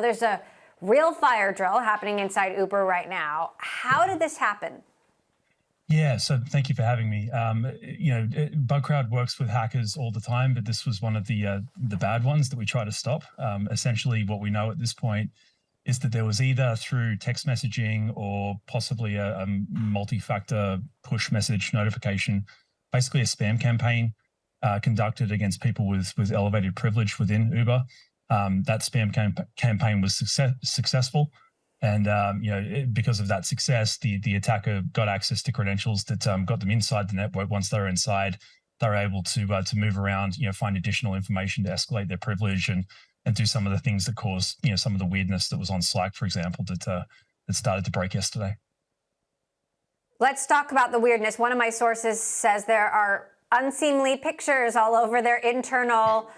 There's a real fire drill happening inside Uber right now. How did this happen? Yeah, so thank you for having me. Bugcrowd works with hackers all the time, but this was one of the bad ones that we try to stop. Essentially, what we know at this point is that there was either through text messaging or possibly a multi-factor push message notification, basically a spam campaign conducted against people with elevated privilege within Uber. That spam campaign was successful. And because of that success, the attacker got access to credentials that got them inside the network. Once they were inside, they were able to move around, find additional information to escalate their privilege and do some of the things that caused some of the weirdness that was on Slack, for example, that started to break yesterday. Let's talk about the weirdness. One of my sources says there are unseemly pictures all over their internal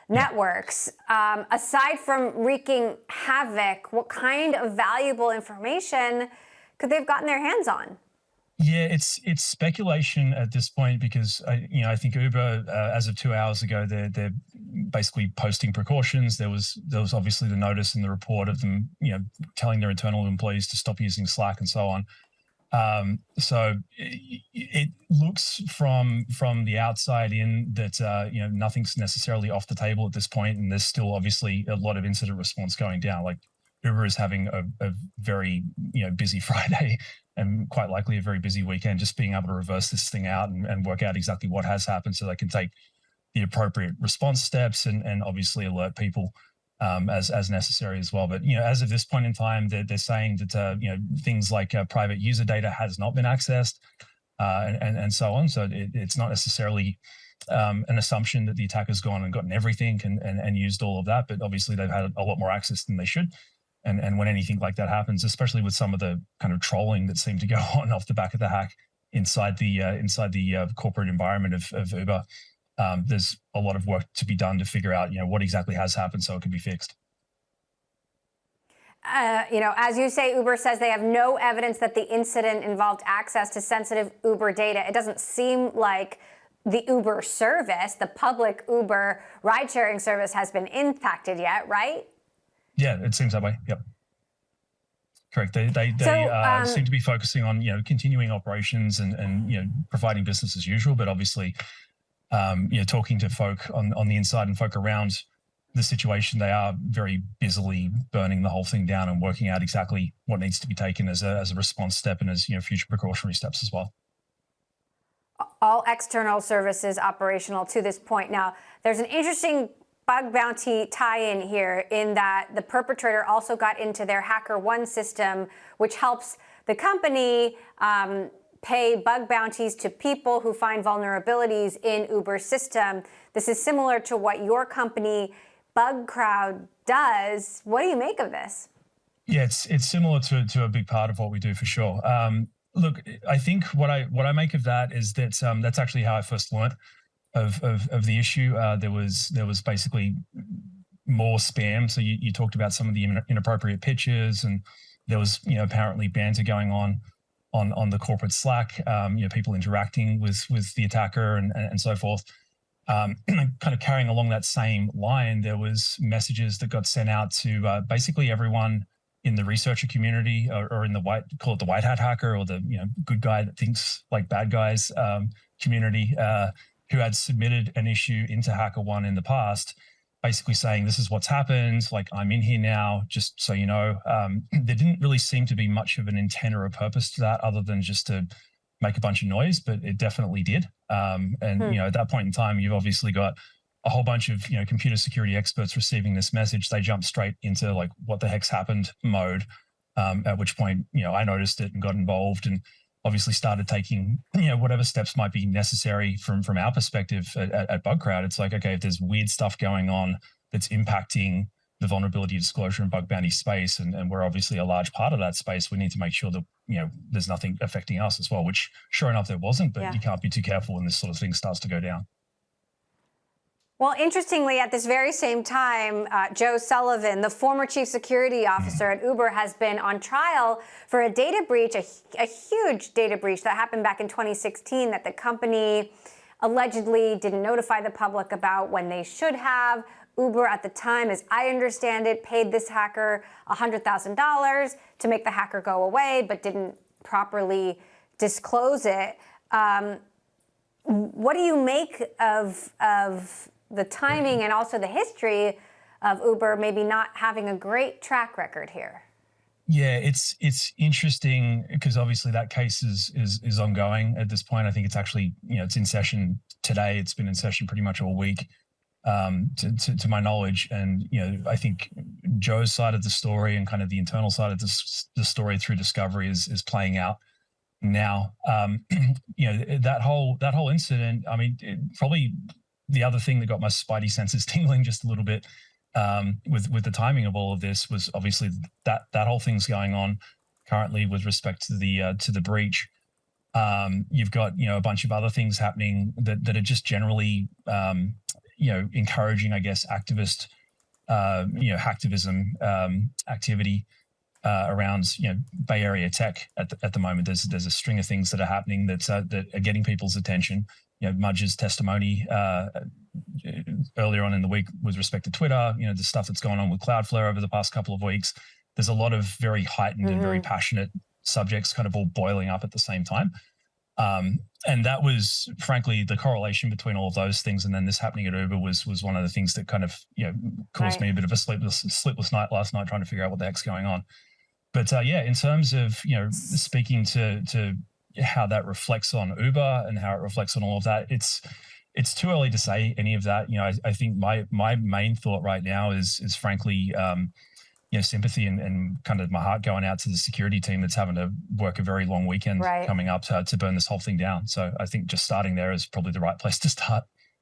networks. Aside from wreaking havoc, what kind of valuable information could they have gotten their hands on? Yeah, it's speculation at this point because I think Uber, as of 2 hours ago, they're basically posting precautions. There was obviously the notice in the report of them, telling their internal employees to stop using Slack and so on. So it looks from the outside in that nothing's necessarily off the table at this point, and there's still obviously a lot of incident response going down. Like Uber is having a very busy Friday and quite likely a very busy weekend. Just being able to reverse this thing out and work out exactly what has happened, so they can take the appropriate response steps and obviously alert people as necessary as well. But as of this point in time, they're saying that things like private user data has not been accessed and so on. So it's not necessarily an assumption that the attacker's gone and gotten everything and used all of that. But obviously they've had a lot more access than they should. And when anything like that happens, especially with some of the kind of trolling that seemed to go on off the back of the hack inside the corporate environment of Uber. There's a lot of work to be done to figure out, what exactly has happened so it can be fixed. As you say, Uber says they have no evidence that the incident involved access to sensitive Uber data. It doesn't seem like the Uber service, the public Uber ride-sharing service, has been impacted yet, right? Yeah, it seems that way. Yep. Correct. They seem to be focusing on, continuing operations and providing business as usual, but obviously, talking to folk on the inside and folk around the situation, they are very busily burning the whole thing down and working out exactly what needs to be taken as a response step and as future precautionary steps as well. All external services operational to this point. Now, there's an interesting bug bounty tie-in here in that the perpetrator also got into their HackerOne system, which helps the company pay bug bounties to people who find vulnerabilities in Uber's system. This is similar to what your company, Bugcrowd, does. What do you make of this? Yeah, it's similar to a big part of what we do for sure. Look, I think what I make of that is that that's actually how I first learned of the issue. There was basically more spam. So you talked about some of the inappropriate pictures, and there was apparently banter going on the corporate Slack, people interacting with the attacker and so forth. Kind of carrying along that same line, there was messages that got sent out to basically everyone in the researcher community or in the call it the white hat hacker or the good guy that thinks like bad guys community who had submitted an issue into HackerOne in the past, basically saying, this is what's happened, like I'm in here now, just so you know. There didn't really seem to be much of an intent or a purpose to that other than just to make a bunch of noise, but it definitely did. At that point in time, you've obviously got a whole bunch of computer security experts receiving this message. They jumped straight into like what the heck's happened mode, at which point I noticed it and got involved and obviously started taking whatever steps might be necessary from our perspective at Bugcrowd. It's like, okay, if there's weird stuff going on that's impacting the vulnerability disclosure and bug bounty space, and we're obviously a large part of that space, we need to make sure that there's nothing affecting us as well, which sure enough there wasn't, but you can't be too careful when this sort of thing starts to go down. Well, interestingly, at this very same time, Joe Sullivan, the former chief security officer at Uber, has been on trial for a data breach, a huge data breach that happened back in 2016 that the company allegedly didn't notify the public about when they should have. Uber at the time, as I understand it, paid this hacker $100,000 to make the hacker go away, but didn't properly disclose it. What do you make of the timing and also the history of Uber maybe not having a great track record here? Yeah, it's interesting because obviously that case is ongoing at this point. I think it's actually, it's in session today. It's been in session pretty much all week, to my knowledge. And I think Joe's side of the story and kind of the internal side of the story through discovery is playing out now. That whole incident. I mean, probably the other thing that got my spidey senses tingling just a little bit. With the timing of all of this was obviously that whole thing's going on currently with respect to the breach. You've got a bunch of other things happening that are just generally encouraging, I guess, activist hacktivism activity around Bay Area tech at the moment. There's a string of things that are happening that are getting people's attention. Mudge's testimony earlier on in the week with respect to Twitter, the stuff that's gone on with Cloudflare over the past couple of weeks. There's a lot of very heightened and very passionate subjects kind of all boiling up at the same time. And that was, frankly, the correlation between all of those things and then this happening at Uber was one of the things that kind of, caused me a bit of a sleepless night last night trying to figure out what the heck's going on. But in terms of, speaking to how that reflects on Uber and how it reflects on all of that, it's too early to say any of that. I think my main thought right now is frankly, sympathy and kind of my heart going out to the security team that's having to work a very long weekend coming up to burn this whole thing down. So I think just starting there is probably the right place to start.